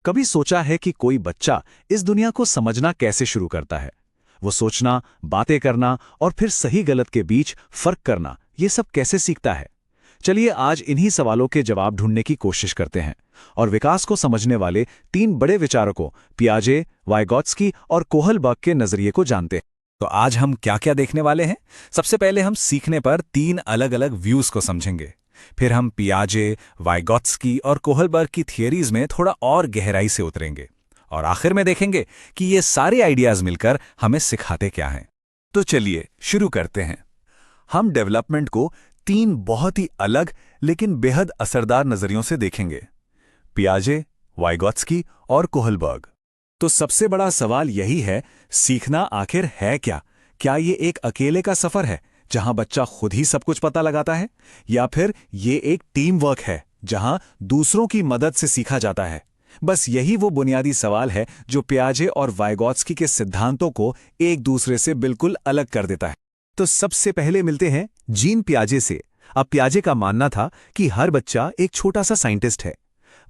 कभी सोचा है कि कोई बच्चा इस दुनिया को समझना कैसे शुरू करता है? वो सोचना, बातें करना और फिर सही गलत के बीच फर्क करना, ये सब कैसे सीखता है? चलिए आज इन्हीं सवालों के जवाब ढूंढने की कोशिश करते हैं और विकास को समझने वाले तीन बड़े विचारकों पियाजे, वाइगॉत्स्की और कोहलबर्ग के नजरिए को जानते हैं। तो आज हम क्या क्या देखने वाले हैं? सबसे पहले हम सीखने पर तीन अलग अलग व्यूज को समझेंगे। फिर हम पियाजे, वाइगॉत्स्की और कोहलबर्ग की थियरीज में थोड़ा और गहराई से उतरेंगे और आखिर में देखेंगे कि ये सारे आइडियाज मिलकर हमें सिखाते क्या हैं। तो चलिए शुरू करते हैं। हम डेवलपमेंट को तीन बहुत ही अलग लेकिन बेहद असरदार नजरियों से देखेंगे, पियाजे, वाइगॉत्स्की और कोहलबर्ग। तो सबसे बड़ा सवाल यही है, सीखना आखिर है क्या? क्या ये एक अकेले का सफर है जहां बच्चा खुद ही सब कुछ पता लगाता है, या फिर ये एक टीम वर्क है जहां दूसरों की मदद से सीखा जाता है? बस यही वो बुनियादी सवाल है जो पियाजे और वाइगॉत्स्की के सिद्धांतों को एक दूसरे से बिल्कुल अलग कर देता है। तो सबसे पहले मिलते हैं जीन पियाजे से। अब पियाजे का मानना था कि हर बच्चा एक छोटा सा साइंटिस्ट है।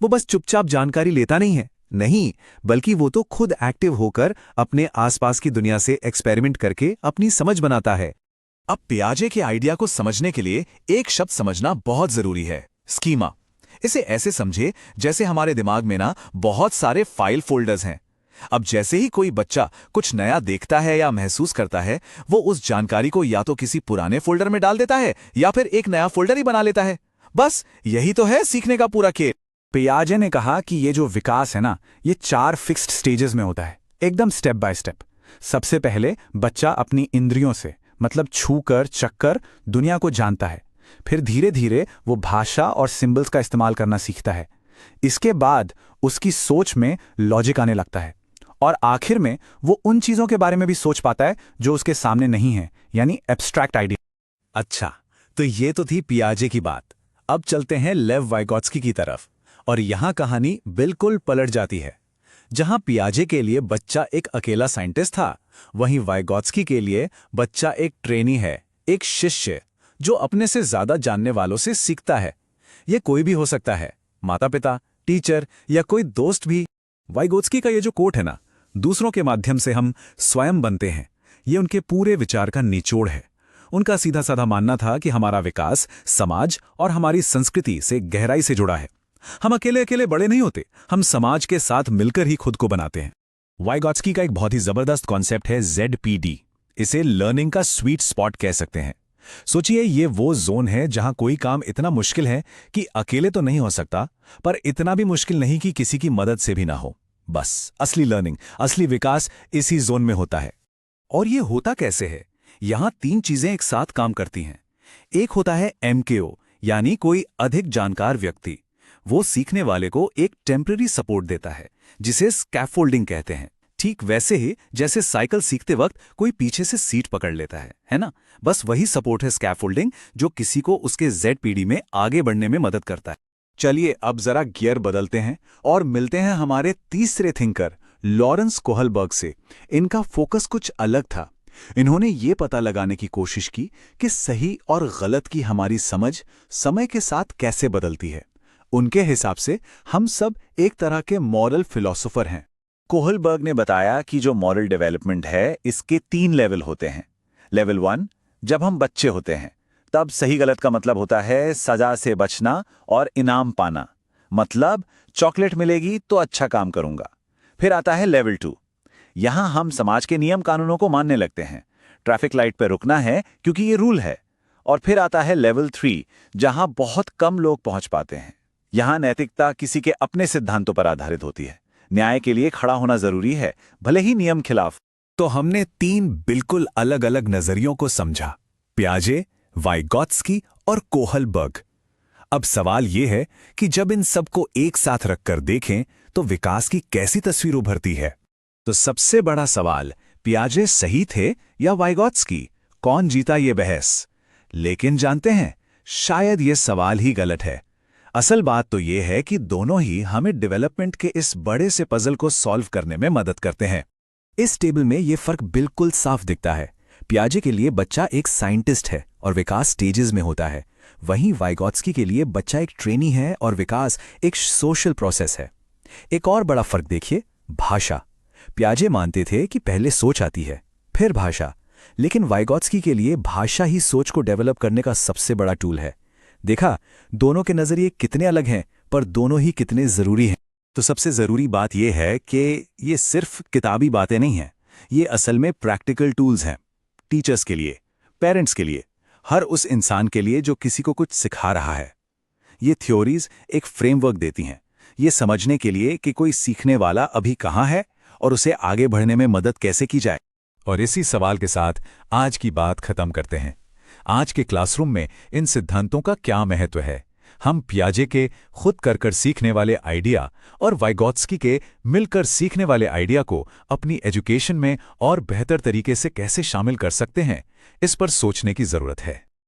वो बस चुपचाप जानकारी लेता नहीं है, नहीं, बल्कि वो तो खुद एक्टिव होकर अपने आसपास की दुनिया से एक्सपेरिमेंट करके अपनी समझ बनाता है। अब पियाजे के आइडिया को समझने के लिए एक शब्द समझना बहुत जरूरी है, स्कीमा। इसे ऐसे समझे जैसे हमारे दिमाग में ना बहुत सारे फाइल फोल्डर्स हैं। अब जैसे ही कोई बच्चा कुछ नया देखता है या महसूस करता है, वो उस जानकारी को या तो किसी पुराने फोल्डर में डाल देता है या फिर एक नया फोल्डर ही बना लेता है। बस यही तो है सीखने का पूरा खेल। पियाजे ने कहा कि ये जो विकास है ना, ये 4 फिक्स्ड स्टेजेस में होता है, एकदम स्टेप बाय स्टेप। सबसे पहले बच्चा अपनी इंद्रियों से, मतलब छूकर चखकर दुनिया को जानता है। फिर धीरे धीरे वो भाषा और सिंबल्स का इस्तेमाल करना सीखता है। इसके बाद उसकी सोच में लॉजिक आने लगता है और आखिर में वो उन चीजों के बारे में भी सोच पाता है जो उसके सामने नहीं है, यानी एब्स्ट्रैक्ट आइडिया। अच्छा, तो ये तो थी पियाजे की बात। अब चलते हैं लेव वाइगॉत्स्की की तरफ और यहां कहानी बिल्कुल पलट जाती है। जहां पियाजे के लिए बच्चा एक अकेला साइंटिस्ट था, वहीं वाइगॉत्स्की के लिए बच्चा एक ट्रेनी है, एक शिष्य जो अपने से ज्यादा जानने वालों से सीखता है। यह कोई भी हो सकता है, माता पिता, टीचर या कोई दोस्त भी। वाइगॉत्स्की का ये जो कोट है ना, दूसरों के माध्यम से हम स्वयं बनते हैं, ये उनके पूरे विचार का निचोड़ है। उनका सीधा साधा मानना था कि हमारा विकास समाज और हमारी संस्कृति से गहराई से जुड़ा है। हम अकेले अकेले बड़े नहीं होते, हम समाज के साथ मिलकर ही खुद को बनाते हैं। वाइगॉत्स्की का एक बहुत ही जबरदस्त कॉन्सेप्ट है ZPD। इसे लर्निंग का स्वीट स्पॉट कह सकते हैं। सोचिए, ये वो जोन है जहां कोई काम इतना मुश्किल है कि अकेले तो नहीं हो सकता, पर इतना भी मुश्किल नहीं कि किसी की मदद से भी ना हो। बस असली लर्निंग, असली विकास इसी जोन में होता है। और ये होता कैसे है? यहां 3 चीजें एक साथ काम करती हैं। एक होता है MKO, यानी कोई अधिक जानकार व्यक्ति। वो सीखने वाले को एक टेम्पररी सपोर्ट देता है, जिसे स्कैफोल्डिंग कहते हैं। ठीक वैसे ही जैसे साइकिल सीखते वक्त कोई पीछे से सीट पकड़ लेता है ना? बस वही सपोर्ट है स्कैफोल्डिंग, जो किसी को उसके ZPD में आगे बढ़ने में मदद करता है। चलिए अब जरा गियर बदलते हैं और मिलते हैं हमारे तीसरे थिंकर लॉरेंस कोहलबर्ग से। इनका फोकस कुछ अलग था। इन्होंने ये पता लगाने की कोशिश की कि सही और गलत की हमारी समझ समय के साथ कैसे बदलती है। उनके हिसाब से हम सब एक तरह के मॉरल फिलोसोफर हैं। कोहलबर्ग ने बताया कि जो मॉरल डेवलपमेंट है, इसके 3 लेवल होते हैं। लेवल 1, जब हम बच्चे होते हैं, तब सही गलत का मतलब होता है सजा से बचना और इनाम पाना। मतलब चॉकलेट मिलेगी तो अच्छा काम करूंगा। फिर आता है लेवल 2। यहां हम समाज के नियम कानूनों को मानने लगते हैं। ट्रैफिक लाइट पर रुकना है क्योंकि ये रूल है। और फिर आता है लेवल 3, जहां बहुत कम लोग पहुंच पाते हैं। यहां नैतिकता किसी के अपने सिद्धांतों पर आधारित होती है। न्याय के लिए खड़ा होना जरूरी है, भले ही नियम खिलाफ। तो हमने 3 बिल्कुल अलग अलग नजरियों को समझा, पियाजे, वाइगॉत्स्की और कोहलबर्ग। अब सवाल यह है कि जब इन सबको एक साथ रखकर देखें तो विकास की कैसी तस्वीर उभरती है? तो सबसे बड़ा सवाल, पियाजे सही थे या वाइगॉत्स्की? कौन जीता ये बहस? लेकिन जानते हैं, शायद ये सवाल ही गलत है। असल बात तो ये है कि दोनों ही हमें डेवलपमेंट के इस बड़े से पजल को सॉल्व करने में मदद करते हैं। इस टेबल में ये फर्क बिल्कुल साफ दिखता है। पियाजे के लिए बच्चा एक साइंटिस्ट है और विकास स्टेजेस में होता है, वहीं वाइगॉत्स्की के लिए बच्चा एक ट्रेनी है और विकास एक सोशल प्रोसेस है। एक और बड़ा फर्क देखिए, भाषा। पियाजे मानते थे कि पहले सोच आती है, फिर भाषा, लेकिन वाइगॉत्स्की के लिए भाषा ही सोच को डेवलप करने का सबसे बड़ा टूल है। देखा, दोनों के नजरिए कितने अलग हैं, पर दोनों ही कितने जरूरी हैं। तो सबसे ज़रूरी बात यह है कि ये सिर्फ किताबी बातें नहीं हैं, ये असल में प्रैक्टिकल टूल्स हैं, टीचर्स के लिए, पेरेंट्स के लिए, हर उस इंसान के लिए जो किसी को कुछ सिखा रहा है। ये थ्योरीज एक फ्रेमवर्क देती हैं, ये समझने के लिए कि कोई सीखने वाला अभी कहाँ है और उसे आगे बढ़ने में मदद कैसे की जाए। और इसी सवाल के साथ आज की बात खत्म करते हैं। आज के क्लासरूम में इन सिद्धांतों का क्या महत्व है? हम पियाजे के खुद कर सीखने वाले आइडिया और वाइगॉत्स्की के मिलकर सीखने वाले आइडिया को अपनी एजुकेशन में और बेहतर तरीके से कैसे शामिल कर सकते हैं, इस पर सोचने की जरूरत है।